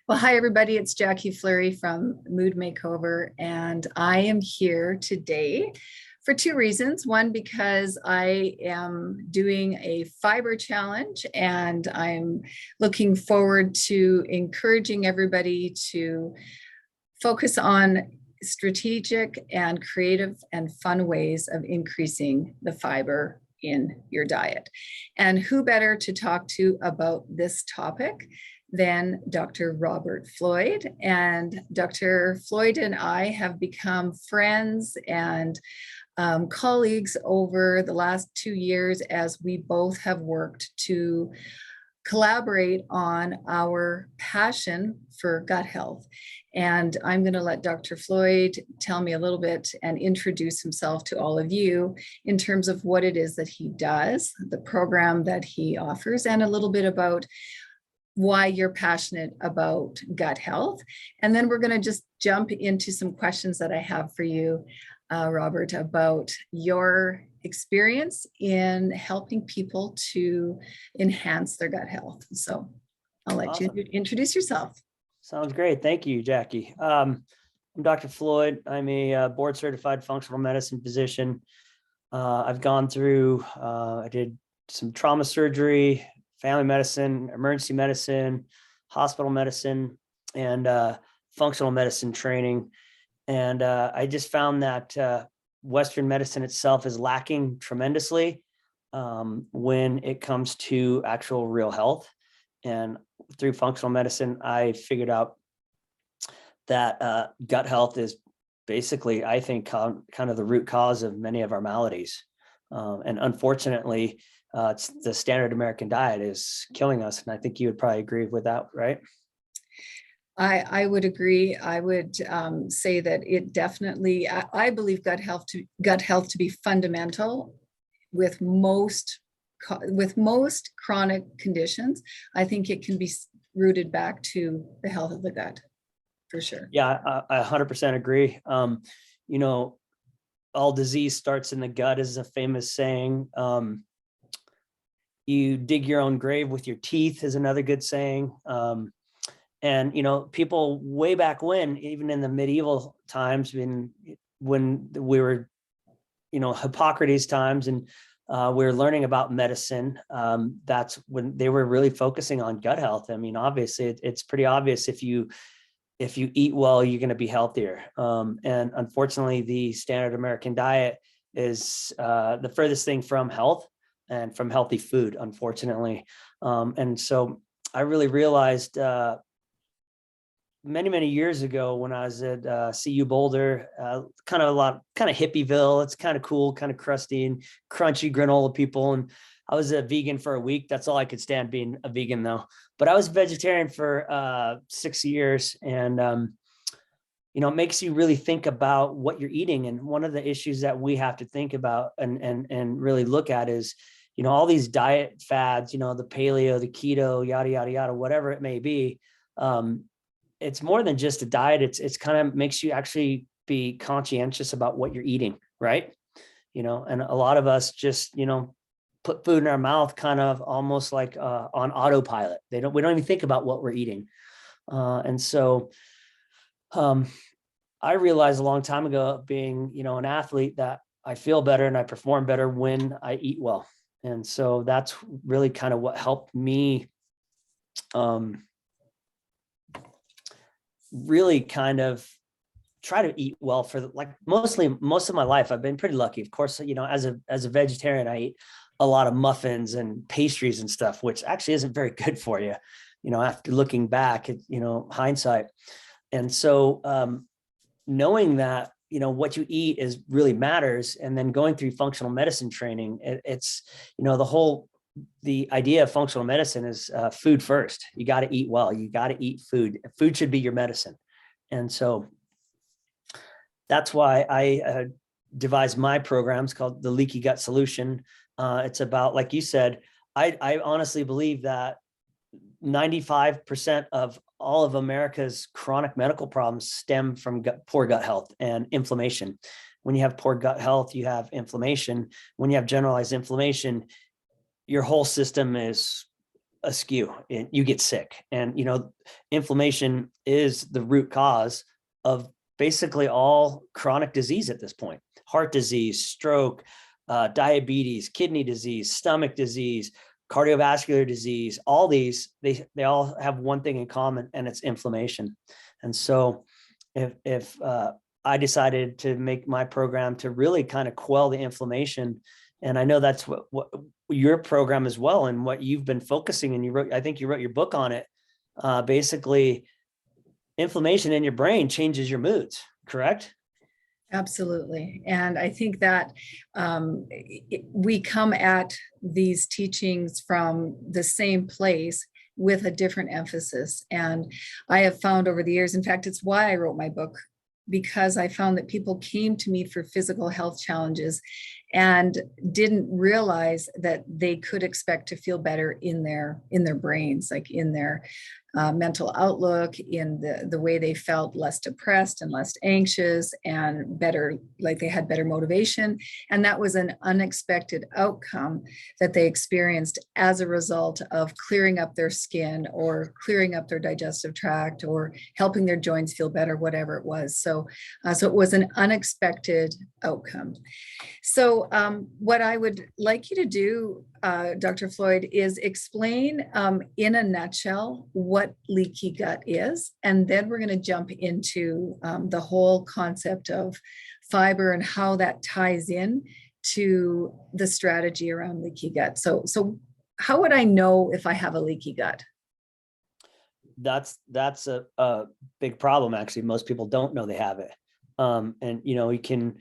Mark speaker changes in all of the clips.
Speaker 1: Well, hi, everybody. It's Jacqui Fleury from Mood Makeover, and I am here today for two reasons. One, because I am doing a fiber challenge, and I'm looking forward to encouraging everybody to focus on strategic and creative and fun ways of increasing the fiber in your diet. And who better to talk to about this topic than Dr. Robert Floyd. And Dr. Floyd and I have become friends and colleagues over the last 2 years as we both have worked to collaborate on our passion for gut health. And I'm going to let Dr. Floyd tell me a little bit and introduce himself to all of you in terms of what it is that he does, the program that he offers, and a little bit about why you're passionate about gut health. And then we're going to just jump into some questions that I have for you, Robert, about your experience in helping people to enhance their gut health. So I'll let you introduce yourself.
Speaker 2: Sounds great. Thank you, Jackie. I'm Dr. Floyd. I'm a board certified functional medicine physician. I've gone through, I did some trauma surgery, family medicine, emergency medicine, hospital medicine, and functional medicine training. And I just found that Western medicine itself is lacking tremendously when it comes to actual real health. And through functional medicine, I figured out that gut health is basically, I think, kind of the root cause of many of our maladies. And unfortunately, it's the standard American diet is killing us. And I think you would probably agree with that, right?
Speaker 1: I would agree. I would say that it definitely, I believe gut health to be fundamental with most chronic conditions. I think it can be rooted back to the health of the gut, for sure.
Speaker 2: Yeah, I 100% agree. All disease starts in the gut is a famous saying. You dig your own grave with your teeth is another good saying. And, people way back when, even in the medieval times, when we were, Hippocrates times, and we were learning about medicine, that's when they were really focusing on gut health. I mean, obviously, it's pretty obvious if you eat well, you're going to be healthier. And unfortunately, the standard American diet is the furthest thing from health and from healthy food, unfortunately. And so I really realized many years ago when I was at CU Boulder, kind of hippieville. It's kind of cool, kind of crusty and crunchy granola people. And I was a vegan for a week. That's all I could stand, being a vegan though. But I was vegetarian for 6 years. And, it makes you really think about what you're eating. And one of the issues that we have to think about and really look at is, all these diet fads, the paleo, the keto, yada, yada, yada, whatever it may be. It's more than just a diet. It's kind of makes you actually be conscientious about what you're eating, right? And a lot of us just, put food in our mouth kind of almost like on autopilot. We don't even think about what we're eating. And so I realized a long time ago, being, an athlete, that I feel better and I perform better when I eat well. And so that's really kind of what helped me really kind of try to eat well for most of my life. I've been pretty lucky. Of course, as a vegetarian, I eat a lot of muffins and pastries and stuff, which actually isn't very good for you, after looking back at, hindsight. And so knowing that, what you eat really matters. And then going through functional medicine training, it's, the idea of functional medicine is food first. You got to eat well. You got to eat food. Food should be your medicine. And so that's why I devised my programs called the Leaky Gut Solution. It's about, like you said, I honestly believe that 95% of all of America's chronic medical problems stem from poor gut health and inflammation. When you have poor gut health, you have inflammation. When you have generalized inflammation, your whole system is askew and you get sick. And, inflammation is the root cause of basically all chronic disease at this point: heart disease, stroke, diabetes, kidney disease, stomach disease, cardiovascular disease. All these, they all have one thing in common, and it's inflammation. And so if I decided to make my program to really kind of quell the inflammation, and I know that's what your program as well, and what you've been focusing, and I think you wrote your book on it. Basically, inflammation in your brain changes your moods, correct?
Speaker 1: Absolutely. And I think that we come at these teachings from the same place with a different emphasis. And I have found over the years, in fact, it's why I wrote my book, because I found that people came to me for physical health challenges and didn't realize that they could expect to feel better in their brains, like in their mental outlook, in the way they felt less depressed and less anxious and better, like they had better motivation. And that was an unexpected outcome that they experienced as a result of clearing up their skin or clearing up their digestive tract or helping their joints feel better, whatever it was. So it was an unexpected outcome. So what I would like you to do, Dr. Floyd, is explain in a nutshell what leaky gut is, and then we're going to jump into the whole concept of fiber and how that ties in to the strategy around leaky gut. So how would I know if I have a leaky gut?
Speaker 2: That's a big problem. Actually, most people don't know they have it. And you can,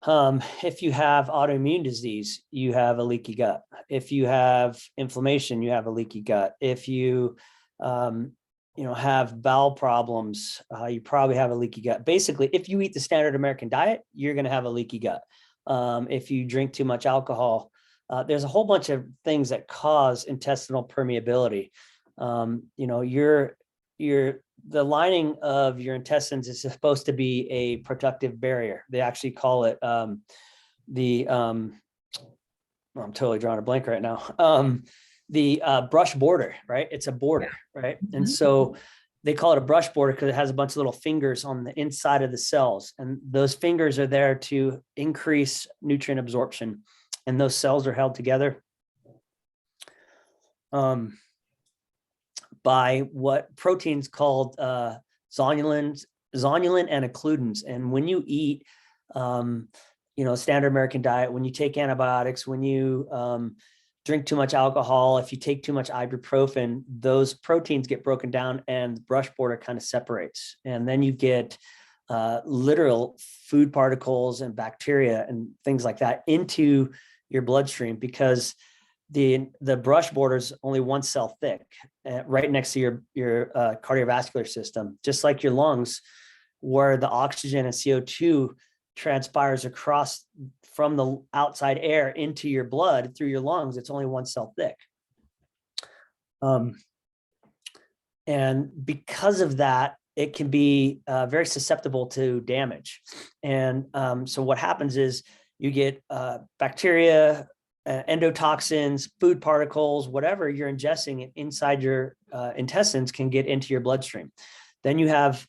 Speaker 2: if you have autoimmune disease, you have a leaky gut. If you have inflammation, you have a leaky gut. If you, have bowel problems, you probably have a leaky gut. Basically, if you eat the standard American diet, you're going to have a leaky gut. If you drink too much alcohol, there's a whole bunch of things that cause intestinal permeability. The lining of your intestines is supposed to be a protective barrier. They actually call it I'm totally drawing a blank right now. The brush border, right? It's a border, right? Mm-hmm. And so they call it a brush border because it has a bunch of little fingers on the inside of the cells. And those fingers are there to increase nutrient absorption. And those cells are held together by what proteins called zonulin and occludins. And when you eat, standard American diet, when you take antibiotics, when you drink too much alcohol, if you take too much ibuprofen, those proteins get broken down and the brush border kind of separates. And then you get literal food particles and bacteria and things like that into your bloodstream, because the brush border is only one cell thick, right next to your cardiovascular system, just like your lungs, where the oxygen and CO2 transpires across from the outside air into your blood through your lungs. It's only one cell thick. And because of that, it can be very susceptible to damage. And so what happens is you get bacteria, endotoxins, food particles, whatever you're ingesting inside your intestines can get into your bloodstream. Then you have,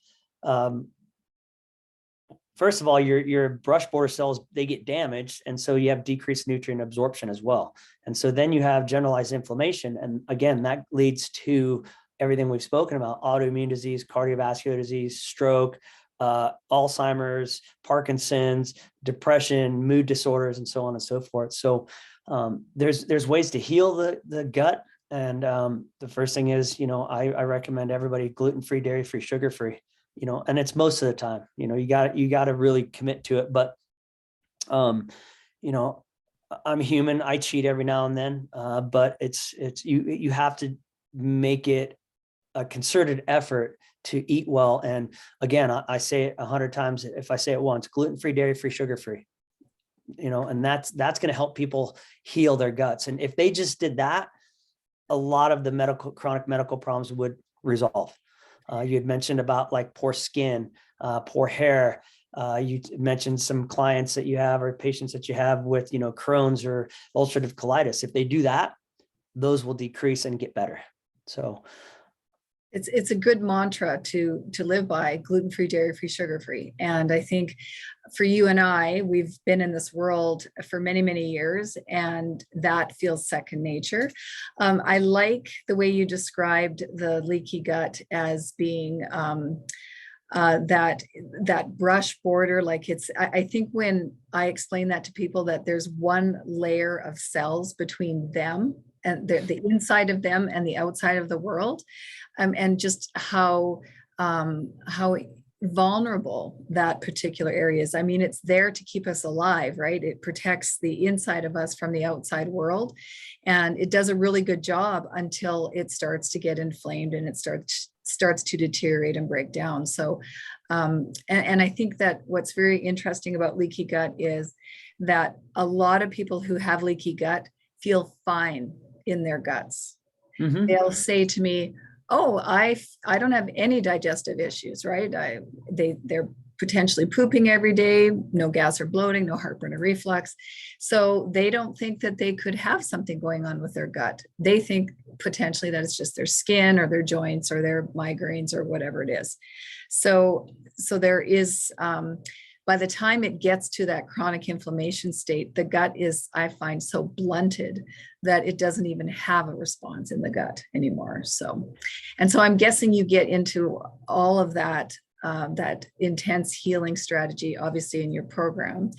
Speaker 2: first of all, your brush border cells, they get damaged. And so you have decreased nutrient absorption as well. And so then you have generalized inflammation. And again, that leads to everything we've spoken about: autoimmune disease, cardiovascular disease, stroke, Alzheimer's, Parkinson's, depression, mood disorders, and so on and so forth. So there's ways to heal the gut. And the first thing is, I recommend everybody gluten-free, dairy-free, sugar-free, and it's most of the time, you got to really commit to it. But, I'm human. I cheat every now and then, but you have to make it a concerted effort to eat well. And again, I say it 100 times. If I say it once: gluten-free, dairy-free, sugar-free, and that's going to help people heal their guts. And if they just did that, a lot of the chronic medical problems would resolve. You had mentioned about like poor skin, poor hair. You mentioned some clients that you have or patients that you have with, Crohn's or ulcerative colitis. If they do that, those will decrease and get better. So
Speaker 1: it's a good mantra to live by: gluten-free, dairy-free, sugar-free. And I think for you and I, we've been in this world for many, many years, and that feels second nature. I like the way you described the leaky gut as being that brush border. Like I think when I explain that to people, that there's one layer of cells between them and the inside of them and the outside of the world, and just how vulnerable that particular area is. I mean, it's there to keep us alive, right? It protects the inside of us from the outside world, and it does a really good job until it starts to get inflamed and it starts to deteriorate and break down. So, and I think that what's very interesting about leaky gut is that a lot of people who have leaky gut feel fine in their guts.
Speaker 2: mm-hmm.
Speaker 1: They'll say to me, "Oh, I don't have any digestive issues," right? They're potentially pooping every day, no gas or bloating, no heartburn or reflux. So they don't think that they could have something going on with their gut. They think potentially that it's just their skin or their joints or their migraines or whatever it is. So there is, by the time it gets to that chronic inflammation state, the gut is, I find, so blunted that it doesn't even have a response in the gut anymore. So I'm guessing you get into all of that, that intense healing strategy, obviously, in your program.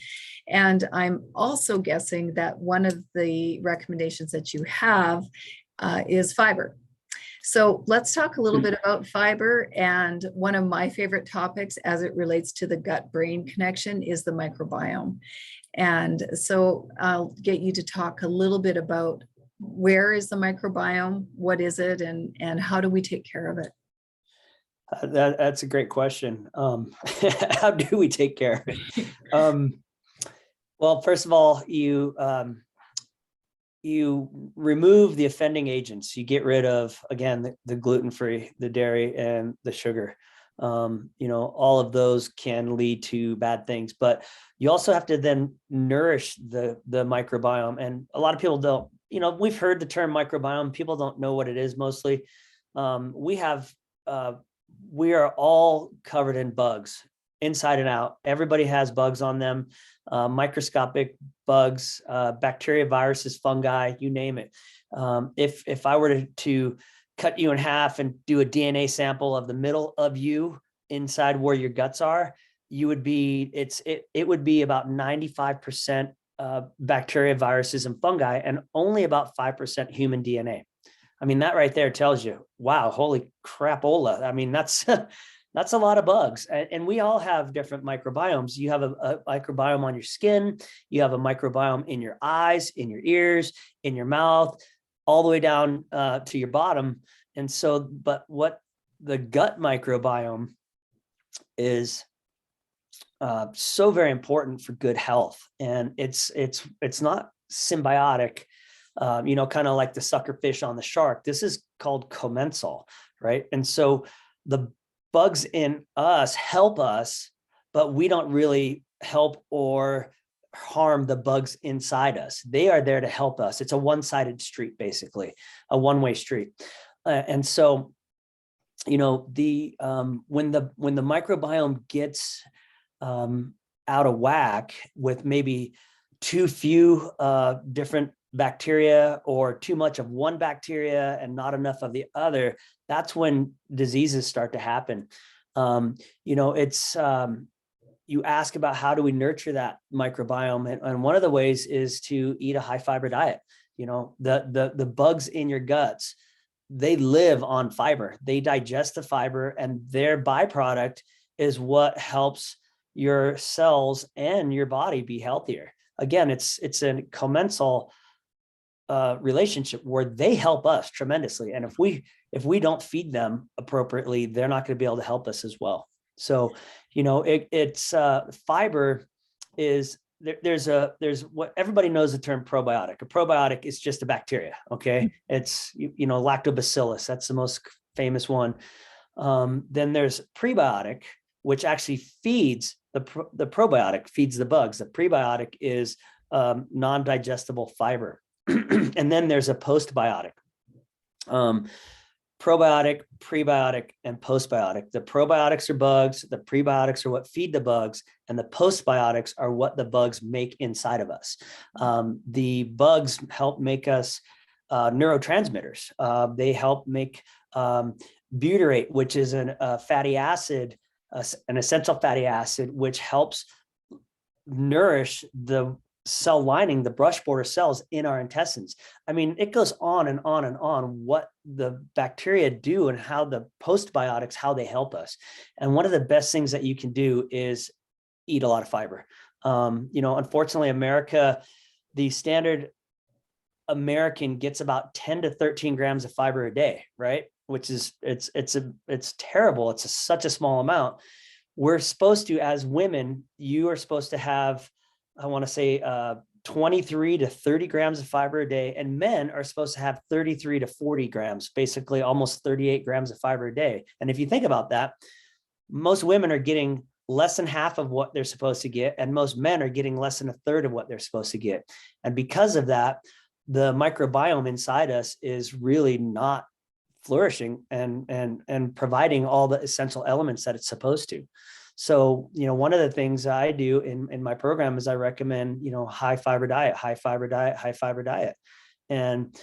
Speaker 1: And I'm also guessing that one of the recommendations that you have is fiber. So let's talk a little bit about fiber. And one of my favorite topics as it relates to the gut-brain connection is the microbiome. And so I'll get you to talk a little bit about where is the microbiome, what is it, and how do we take care of it?
Speaker 2: That's a great question. How do we take care of it? Well, first of all, you remove the offending agents. You get rid of, again, the gluten-free, the dairy, and the sugar. All of those can lead to bad things, but you also have to then nourish the microbiome. And a lot of people don't, we've heard the term microbiome. People don't know what it is mostly. We are all covered in bugs, inside and out. Everybody has bugs on them, microscopic bugs, bacteria, viruses, fungi, you name it. If I were to cut you in half and do a DNA sample of the middle of you inside where your guts are, it would be about 95% bacteria, viruses, and fungi, and only about 5% human DNA. I mean, that right there tells you, wow, holy crapola. I mean, that's that's a lot of bugs. And we all have different microbiomes. You have a microbiome on your skin, you have a microbiome in your eyes, in your ears, in your mouth, all the way down to your bottom. And so, but what the gut microbiome is so very important for good health. And it's not symbiotic, kind of like the sucker fish on the shark. This is called commensal, right? And so the bugs in us help us, but we don't really help or harm the bugs inside us. They are there to help us. It's a one-sided street, basically, a one-way street. And so, when the microbiome gets out of whack with maybe too few different bacteria, or too much of one bacteria and not enough of the other, that's when diseases start to happen. You ask about how do we nurture that microbiome, and one of the ways is to eat a high fiber diet. The bugs in your guts, they live on fiber. They digest the fiber, and their byproduct is what helps your cells and your body be healthier. Again, it's a commensal relationship where they help us tremendously. And if we don't feed them appropriately, they're not going to be able to help us as well. So, it's fiber is there's what everybody knows the term probiotic. A probiotic is just a bacteria. Okay. It's, lactobacillus. That's the most famous one. Then there's prebiotic, which actually feeds the probiotic feeds the bugs. The prebiotic is non-digestible fiber. And then there's a postbiotic. Probiotic, prebiotic, and postbiotic. The probiotics are bugs, the prebiotics are what feed the bugs, and the postbiotics are what the bugs make inside of us. The bugs help make us neurotransmitters. They help make butyrate, which is a fatty acid, an essential fatty acid, which helps nourish the cell lining, the brush border cells in our intestines. I mean, it goes on and on and on what the bacteria do and how the postbiotics, how they help us. And one of the best things that you can do is eat a lot of fiber. Unfortunately, the standard American gets about 10 to 13 grams of fiber a day, right? Which is, it's terrible. It's such a small amount. We're supposed to, as women, you are supposed to have, I want to say 23 to 30 grams of fiber a day, and men are supposed to have 33 to 40 grams, basically almost 38 grams of fiber a day. And if you think about that, most women are getting less than half of what they're supposed to get, and most men are getting less than a third of what they're supposed to get. And because of that, the microbiome inside us is really not flourishing and providing all the essential elements that it's supposed to. So, one of the things I do in my program is I recommend, high fiber diet. And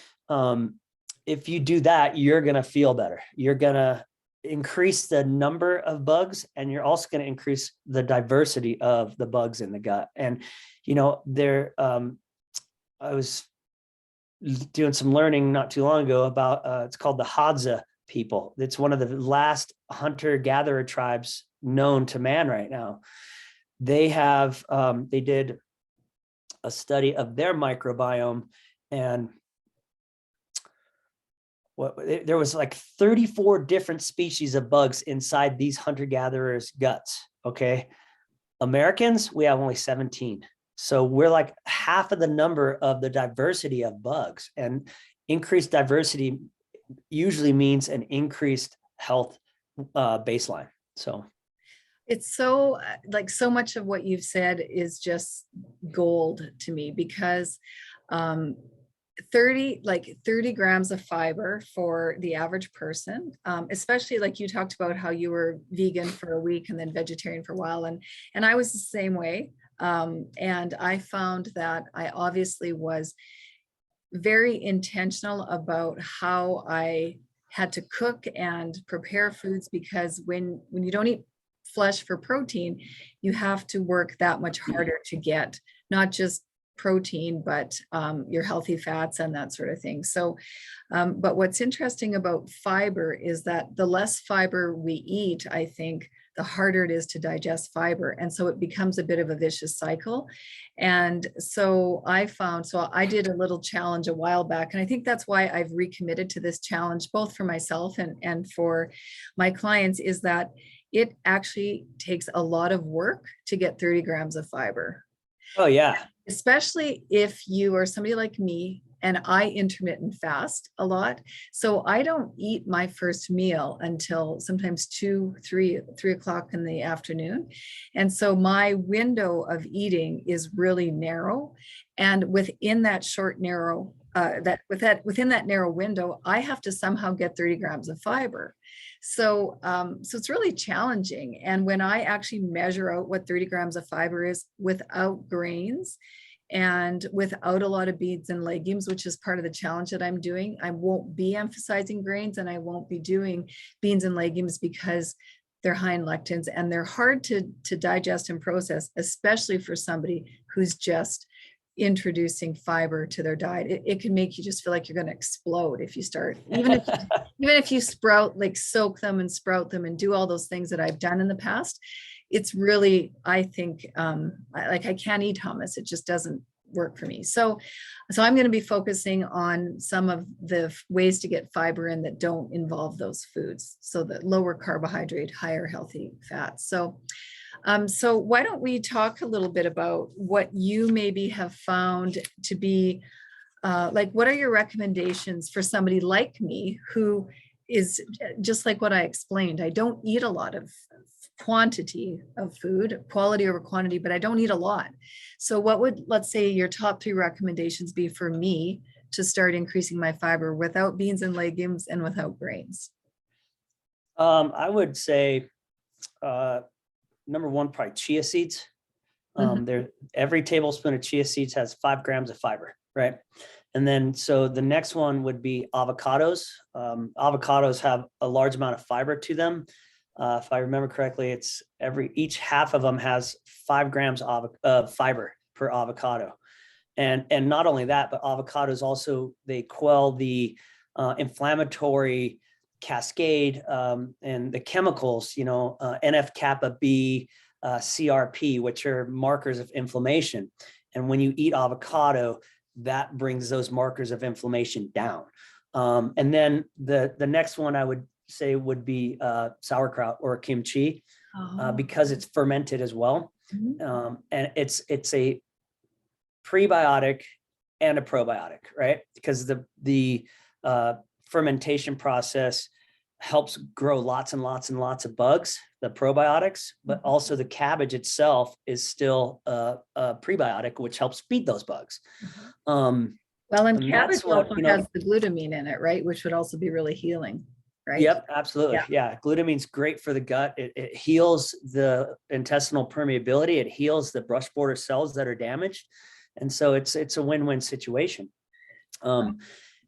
Speaker 2: if you do that, you're going to feel better. You're going to increase the number of bugs, and you're also going to increase the diversity of the bugs in the gut. And, I was doing some learning not too long ago about, it's called the Hadza people. It's one of the last hunter-gatherer tribes known to man right now. They did a study of their microbiome, and there was like 34 different species of bugs inside these hunter-gatherers' guts. Okay. Americans, we have only 17. So we're like half of the number of the diversity of bugs, and increased diversity usually means an increased health baseline. So
Speaker 1: it's so so much of what you've said is just gold to me, because 30 grams of fiber for the average person, especially like you talked about how you were vegan for a week and then vegetarian for a while. And I was the same way. And I found that I obviously was very intentional about how I had to cook and prepare foods, because when you don't eat flesh for protein, you have to work that much harder to get not just protein, but your healthy fats and that sort of thing. So, but what's interesting about fiber is that the less fiber we eat, I think, the harder it is to digest fiber. And so it becomes a bit of a vicious cycle. And so I did a little challenge a while back, and I think that's why I've recommitted to this challenge, both for myself and for my clients, is that it actually takes a lot of work to get 30 grams of fiber.
Speaker 2: Oh, yeah.
Speaker 1: Especially if you are somebody like me, and I intermittent fast a lot. So I don't eat my first meal until sometimes 3 o'clock in the afternoon. And so my window of eating is really narrow. And within that within that narrow window, I have to somehow get 30 grams of fiber. So it's really challenging. And when I actually measure out what 30 grams of fiber is without grains and without a lot of beans and legumes, which is part of the challenge that I'm doing, I won't be emphasizing grains, and I won't be doing beans and legumes because they're high in lectins and they're hard to digest and process, especially for somebody who's just introducing fiber to their diet. It can make you just feel like you're going to explode if you start, even if you soak them and sprout them and do all those things that I've done in the past. It's really, I think, I can't eat hummus. It just doesn't work for me. So I'm going to be focusing on some of the ways to get fiber in that don't involve those foods. So the lower carbohydrate, higher healthy fats. So why don't we talk a little bit about what you maybe have found to be, what are your recommendations for somebody like me who is just like what I explained? I don't eat a lot of quantity of food, quality over quantity, but I don't eat a lot. So what would, let's say, your top 3 recommendations be for me to start increasing my fiber without beans and legumes and without grains?
Speaker 2: I would say, number one, probably chia seeds. Every tablespoon of chia seeds has 5 grams of fiber, right? And then, so the next one would be avocados. Avocados have a large amount of fiber to them. If I remember correctly, it's each half of them has 5 grams of fiber per avocado. And not only that, but avocados also, they quell the inflammatory cascade and the chemicals, NF-kappa B, CRP, which are markers of inflammation. And when you eat avocado, that brings those markers of inflammation down. And then the next one I would say would be sauerkraut or kimchi, because it's fermented as well. And it's a prebiotic and a probiotic, right? Because the fermentation process helps grow lots and lots and lots of bugs, the probiotics, but also the cabbage itself is still a prebiotic, which helps feed those bugs.
Speaker 1: Well, and cabbage also has the glutamine in it, right? Which would also be really healing, right?
Speaker 2: Yep, absolutely. Yeah. Glutamine's great for the gut. It heals the intestinal permeability. It heals the brush border cells that are damaged. And so it's a win-win situation. And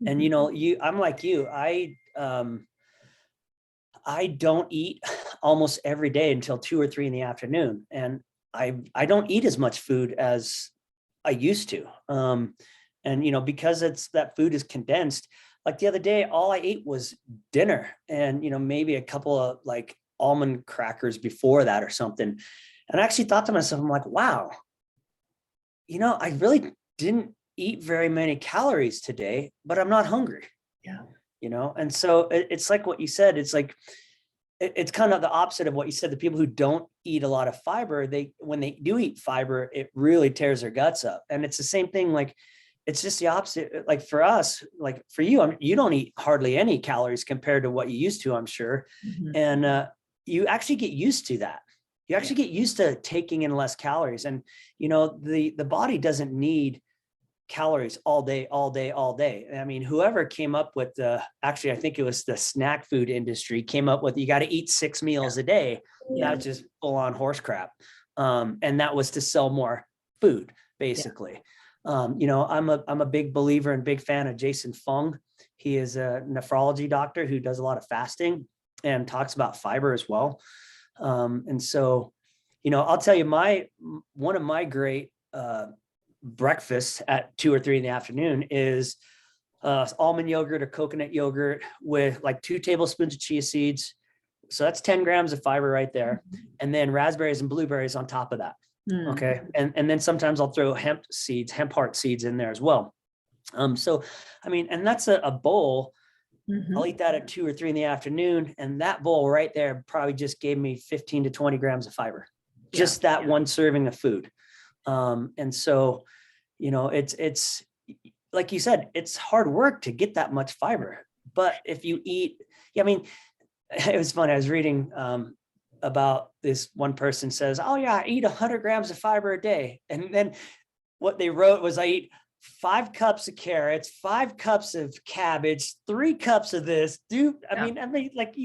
Speaker 2: I'm like you, I don't eat almost every day until 2 or 3 in the afternoon. And I don't eat as much food as I used to. And, because that food is condensed, like the other day, all I ate was dinner and, maybe a couple of like almond crackers before that or something. And I actually thought to myself, I'm like, wow, I really didn't eat very many calories today, but I'm not hungry.
Speaker 1: Yeah.
Speaker 2: And so it's like what you said, it's like, it's kind of the opposite of what you said. The people who don't eat a lot of fiber, when they do eat fiber, it really tears their guts up. And it's the same thing. Like, it's just the opposite. Like for us, like for you, you don't eat hardly any calories compared to what you used to, I'm sure. And you actually get used to that. You actually get used to taking in less calories. And, the body doesn't need calories all day. I mean, whoever came up with actually, I think it was the snack food industry came up with, you got to eat 6 meals a day. That's just full on horse crap. And that was to sell more food, basically. I'm a big believer and big fan of Jason Fung. He is a nephrology doctor who does a lot of fasting and talks about fiber as well. And so, I'll tell you one of my great breakfasts at 2 or 3 in the afternoon is almond yogurt or coconut yogurt with like 2 tablespoons of chia seeds. So that's 10 grams of fiber right there. And then raspberries and blueberries on top of that. Okay. And then sometimes I'll throw hemp heart seeds in there as well. So, I mean, and that's a bowl. I'll eat that at 2 or 3 in the afternoon. And that bowl right there probably just gave me 15 to 20 grams of fiber, just that one serving of food. And so, it's like you said, it's hard work to get that much fiber, but if you eat, I mean, it was funny. I was reading, about this one person says, oh yeah, I eat 100 grams of fiber a day. And then what they wrote was, I eat 5 cups of carrots, 5 cups of cabbage, 3 cups of this. I mean, like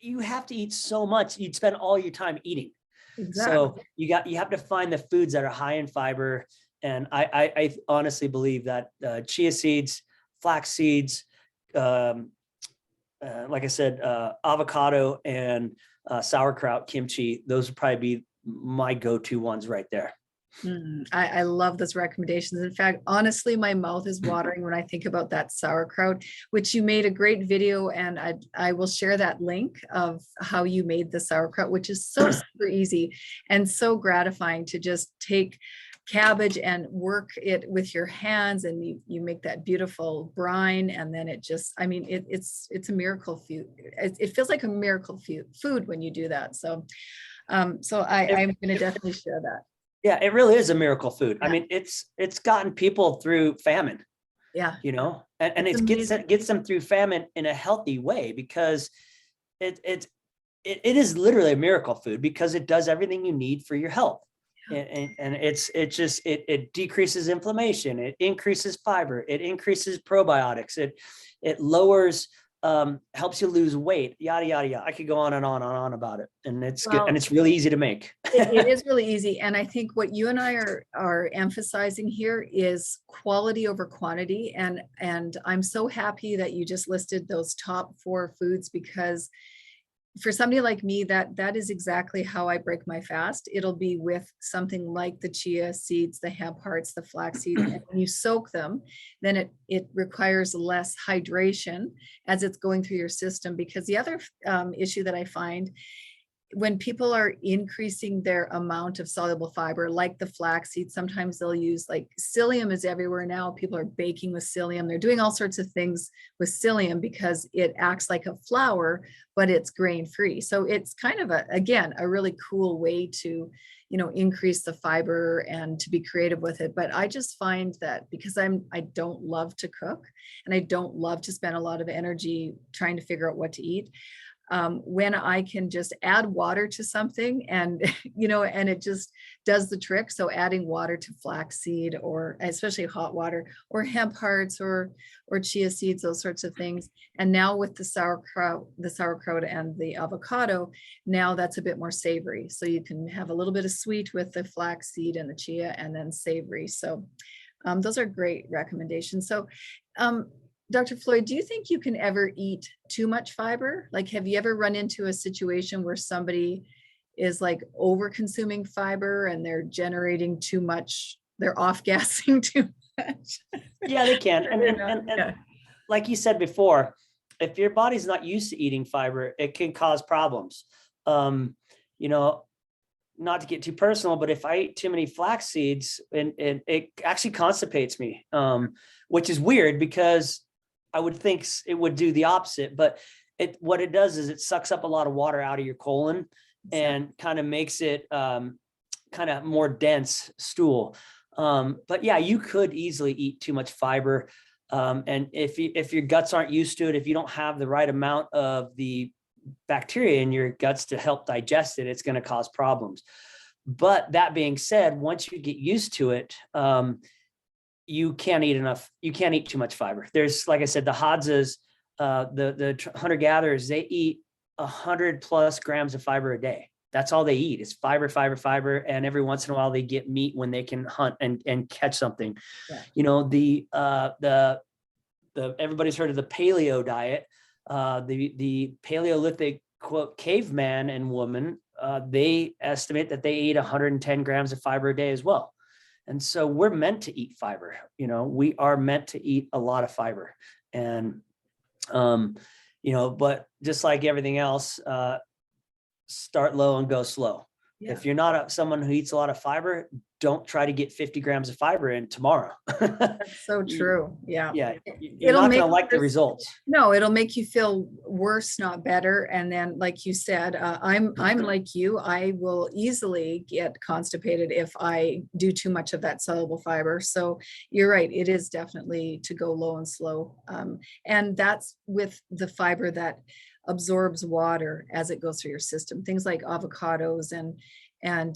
Speaker 2: you have to eat so much. You'd spend all your time eating. Exactly. So you have to find the foods that are high in fiber. And I honestly believe that chia seeds, flax seeds, like I said, avocado and sauerkraut, kimchi, those would probably be my go-to ones right there.
Speaker 1: I love those recommendations. In fact, honestly, my mouth is watering when I think about that sauerkraut, which you made a great video, and I will share that link of how you made the sauerkraut, which is so super easy and so gratifying to just take cabbage and work it with your hands, and you make that beautiful brine, and then it just, I mean, it's a miracle food. It feels like a miracle food when you do that. So I'm going to definitely share that.
Speaker 2: Yeah, it really is a miracle food. Yeah. I mean, it's gotten people through famine.
Speaker 1: Yeah.
Speaker 2: And it gets them through famine in a healthy way, because it is literally a miracle food, because it does everything you need for your health. And it decreases inflammation, it increases fiber, it increases probiotics, it lowers, helps you lose weight, yada yada yada. I could go on and on and on about it, and it's good, and it's really easy to make.
Speaker 1: It is really easy, and I think what you and I are emphasizing here is quality over quantity, and I'm so happy that you just listed those top 4 foods, because for somebody like me, that is exactly how I break my fast. It'll be with something like the chia seeds, the hemp hearts, the flax seeds, and when you soak them, then it requires less hydration as it's going through your system. Because the other issue that I find when people are increasing their amount of soluble fiber, like the flax seeds, sometimes they'll use, like, psyllium is everywhere now. People are baking with psyllium. They're doing all sorts of things with psyllium because it acts like a flour, but it's grain free. So it's kind of again, a really cool way to, increase the fiber and to be creative with it. But I just find that because I don't love to cook, and I don't love to spend a lot of energy trying to figure out what to eat. When I can just add water to something and, and it just does the trick. So adding water to flaxseed, or especially hot water, or hemp hearts, or chia seeds, those sorts of things. And now with the sauerkraut and the avocado, now that's a bit more savory. So you can have a little bit of sweet with the flaxseed and the chia, and then savory. So those are great recommendations. So Dr. Floyd, do you think you can ever eat too much fiber? Like, have you ever run into a situation where somebody is like over consuming fiber and they're generating too much, they're off gassing too much?
Speaker 2: Yeah, they can. And like you said before, if your body's not used to eating fiber, it can cause problems. Not to get too personal, but if I eat too many flax seeds, and it actually constipates me, which is weird because I would think it would do the opposite, but what it does is it sucks up a lot of water out of your colon and kind of makes it kind of more dense stool. But yeah, you could easily eat too much fiber. And if your guts aren't used to it, if you don't have the right amount of the bacteria in your guts to help digest it, it's going to cause problems. But that being said, once you get used to it, you can't eat too much fiber. There's, like I said, the Hadzas, the hunter-gatherers, they eat 100+ grams of fiber a day. That's all they eat is fiber, fiber, fiber. And every once in a while they get meat when they can hunt and catch something. Yeah. Everybody's heard of the paleo diet. The Paleolithic, quote, caveman and woman, they estimate that they eat 110 grams of fiber a day as well. And so we're meant to eat fiber. We are meant to eat a lot of fiber. And, but just like everything else, start low and go slow. Yeah. If you're not someone who eats a lot of fiber, don't try to get 50 grams of fiber in tomorrow.
Speaker 1: That's so true. Yeah.
Speaker 2: Yeah. You're not going to like the results.
Speaker 1: No, it'll make you feel worse, not better. And then, like you said, I'm like you. I will easily get constipated if I do too much of that soluble fiber. So you're right. It is definitely to go low and slow. And that's with the fiber that absorbs water as it goes through your system. Things like avocados and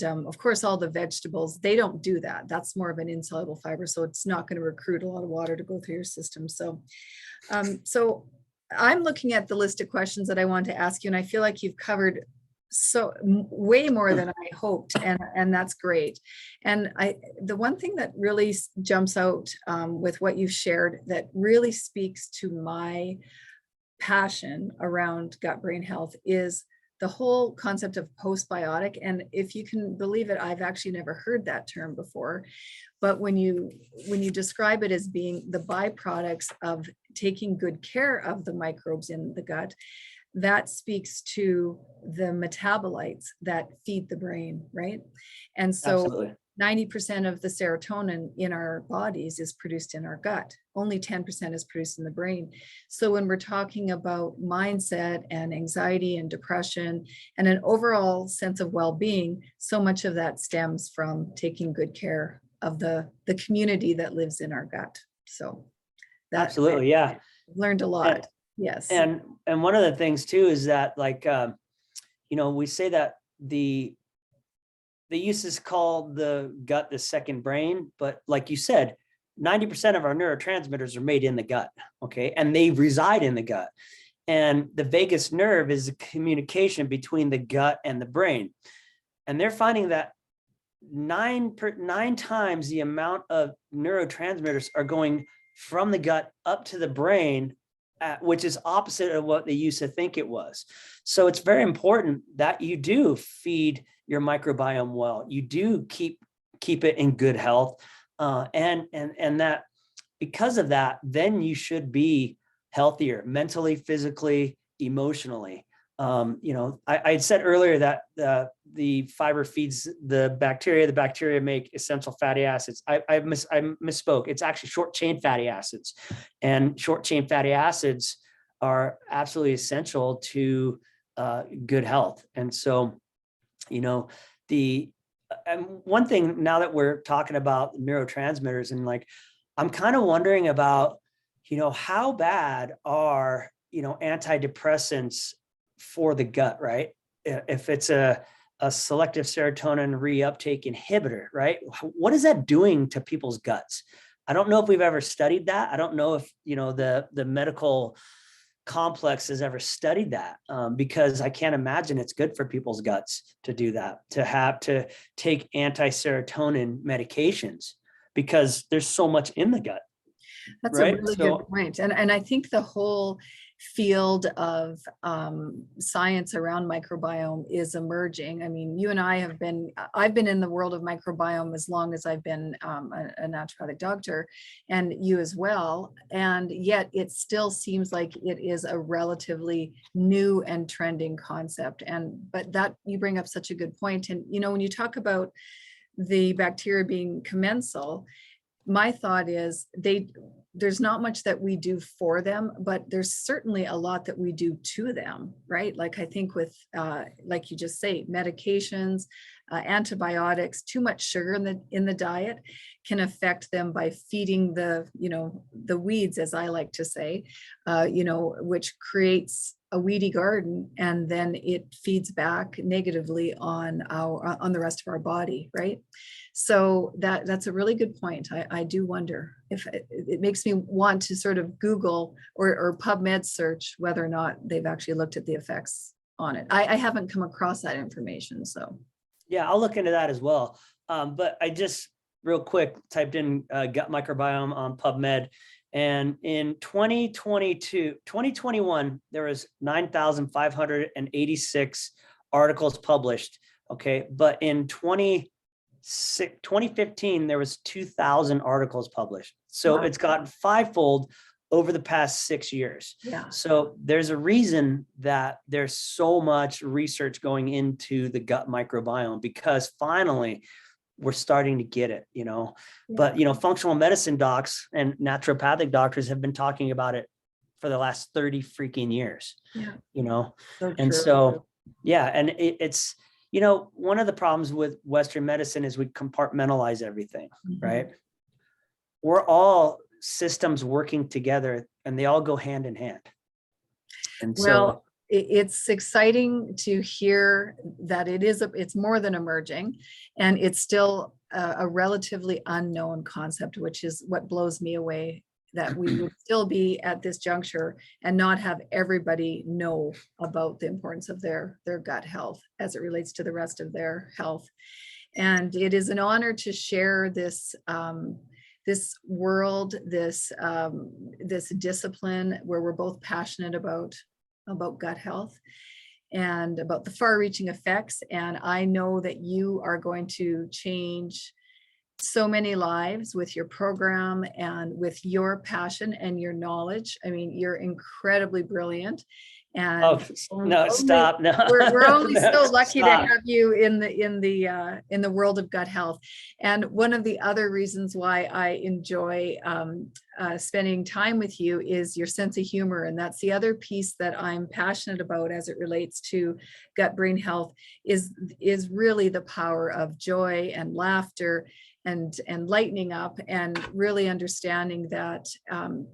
Speaker 1: of course, all the vegetables, they don't do that. That's more of an insoluble fiber. So it's not going to recruit a lot of water to go through your system. So, so I'm looking at the list of questions that I want to ask you, and I feel like you've covered way more than I hoped. And that's great. And the one thing that really jumps out with what you've shared that really speaks to my passion around gut-brain health is the whole concept of postbiotic. And if you can believe it, I've actually never heard that term before. But when you describe it as being the byproducts of taking good care of the microbes in the gut, that speaks to the metabolites that feed the brain, right? And so absolutely. 90% of the serotonin in our bodies is produced in our gut. Only 10% is produced in the brain. So when we're talking about mindset and anxiety and depression and an overall sense of well-being, so much of that stems from taking good care of the community that lives in our gut. So that
Speaker 2: absolutely, yeah.
Speaker 1: I've learned a lot. Yes.
Speaker 2: And one of the things too is that, like, we say that the they used to call the gut the second brain, but like you said, 90% of our neurotransmitters are made in the gut, okay? And they reside in the gut. And the vagus nerve is a communication between the gut and the brain. And they're finding that nine times the amount of neurotransmitters are going from the gut up to the brain, which is opposite of what they used to think it was. So it's very important that you do feed your microbiome well. You do keep it in good health. And that because of that, then you should be healthier mentally, physically, emotionally. I had said earlier that the fiber feeds the bacteria make essential fatty acids. I misspoke. It's actually short chain fatty acids, and short chain fatty acids are absolutely essential to good health. And so, and one thing now that we're talking about neurotransmitters, and like, I'm kind of wondering about, how bad are, antidepressants for the gut, right? If it's a selective serotonin reuptake inhibitor, right? What is that doing to people's guts? I don't know if we've ever studied that. I don't know if, the medical complex has ever studied that, because I can't imagine it's good for people's guts to do that, to have to take anti-serotonin medications, because there's so much in the gut.
Speaker 1: That's
Speaker 2: right?
Speaker 1: a really good point. And I think the whole field of science around microbiome is emerging. I mean, you and I I've been in the world of microbiome as long as I've been a naturopathic doctor, and you as well. And yet it still seems like it is a relatively new and trending concept. But that, you bring up such a good point. And, when you talk about the bacteria being commensal, my thought is there's not much that we do for them, but there's certainly a lot that we do to them, right? Like, I think with, like you just say, medications, antibiotics, too much sugar in the diet can affect them by feeding the weeds, as I like to say, which creates a weedy garden, and then it feeds back negatively on the rest of our body, right? So that's a really good point. I do wonder if it makes me want to sort of Google or PubMed search whether or not they've actually looked at the effects on it. I haven't come across that information, so.
Speaker 2: Yeah, I'll look into that as well. But I just real quick typed in gut microbiome on PubMed. And in 2021, there was 9,586 articles published. Okay. But in 2015, there was 2,000 articles published. So It's gotten fivefold over the past 6 years.
Speaker 1: Yeah.
Speaker 2: So there's a reason that there's so much research going into the gut microbiome, because finally we're starting to get it, Yeah. But, functional medicine docs and naturopathic doctors have been talking about it for the last 30 freaking years,
Speaker 1: Yeah.
Speaker 2: So, yeah. And it's, one of the problems with Western medicine is we compartmentalize everything, right? We're all systems working together, and they all go hand in hand. And
Speaker 1: well, it's exciting to hear that it's more than emerging, and it's still a relatively unknown concept, which is what blows me away, that we would still be at this juncture and not have everybody know about the importance of their gut health as it relates to the rest of their health. And it is an honor to share this world, this discipline where we're both passionate about gut health and about the far-reaching effects. And I know that you are going to change so many lives with your program and with your passion and your knowledge. I mean, you're incredibly brilliant. And
Speaker 2: stop. No,
Speaker 1: we're only so lucky
Speaker 2: stop.
Speaker 1: to have you in the world of gut health. And one of the other reasons why I enjoy spending time with you is your sense of humor. And that's the other piece that I'm passionate about as it relates to gut brain health, is really the power of joy and laughter and lightening up, and really understanding that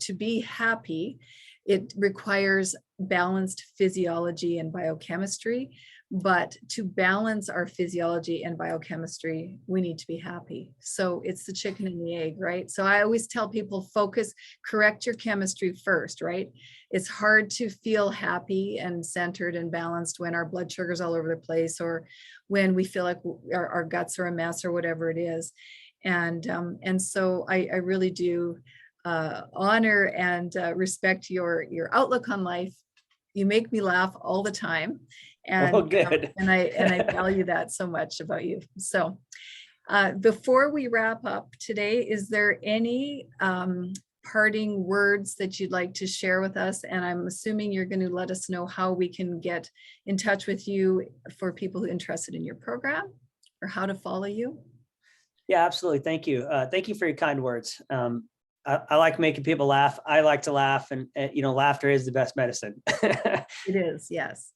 Speaker 1: to be happy, it requires balanced physiology and biochemistry. But to balance our physiology and biochemistry, we need to be happy. So it's the chicken and the egg, right? So I always tell people, focus, correct your chemistry first, right? It's hard to feel happy and centered and balanced when our blood sugar's all over the place, or when we feel like our guts are a mess, or whatever it is. And so I really do honor and respect your outlook on life. You make me laugh all the time. And,
Speaker 2: Oh, good.
Speaker 1: and I value that so much about you. So before we wrap up today, is there any parting words that you'd like to share with us? And I'm assuming you're going to let us know how we can get in touch with you for people who are interested in your program, or how to follow you.
Speaker 2: Yeah, absolutely. Thank you. Thank you for your kind words. I like making people laugh. I like to laugh, and laughter is the best medicine.
Speaker 1: It is, yes.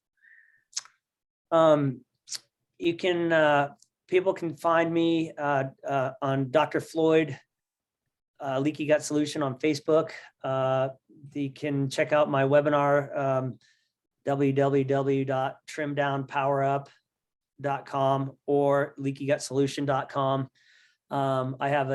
Speaker 2: You can, people can find me on Dr. Floyd, Leaky Gut Solution on Facebook. You can check out my webinar, www.trimdownpowerup.com or leakygutsolution.com. I have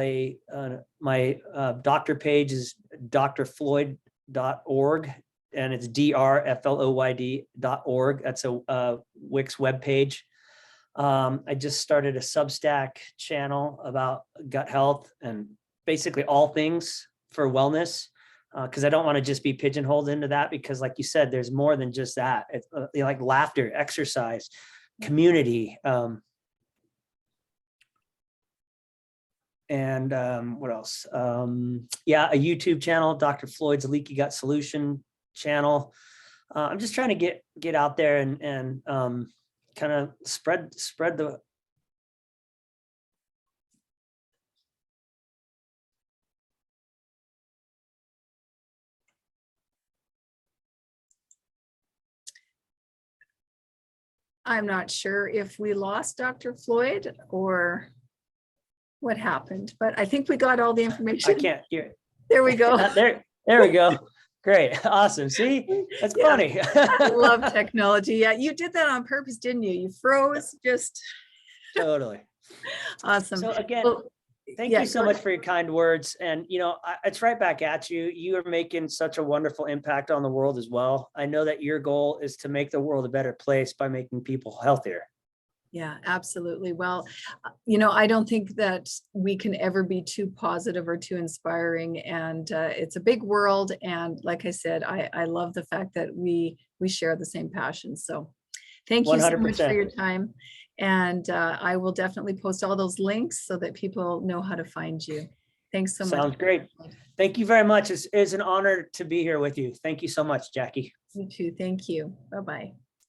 Speaker 2: my doctor page is drfloyd.org, and it's drfloyd.org. That's a Wix webpage. I just started a Substack channel about gut health and basically all things for wellness, because I don't want to just be pigeonholed into that, because like you said, there's more than just that. It's like laughter, exercise, community, and what else? Yeah, a YouTube channel, Dr. Floyd's Leaky Gut Solution channel. I'm just trying to get out there and kind of spread the
Speaker 1: I'm not sure if we lost Dr. Floyd or what happened, but I think we got all the information.
Speaker 2: I can't hear it.
Speaker 1: There we go.
Speaker 2: There we go. Great. Awesome. See, that's funny.
Speaker 1: I love technology. Yeah, you did that on purpose, didn't you? You froze just.
Speaker 2: Totally.
Speaker 1: Awesome.
Speaker 2: So again,
Speaker 1: well,
Speaker 2: thank you so much for your kind words. And, it's right back at you. You are making such a wonderful impact on the world as well. I know that your goal is to make the world a better place by making people healthier.
Speaker 1: Yeah, absolutely. Well, I don't think that we can ever be too positive or too inspiring. And it's a big world. And like I said, I love the fact that we share the same passion. So thank you 100%. So much for your time. And I will definitely post all those links so that people know how to find you. Thanks so much.
Speaker 2: Sounds great. Thank you very much. It's an honor to be here with you. Thank you so much, Jacqui.
Speaker 1: You too. Thank you. Bye-bye.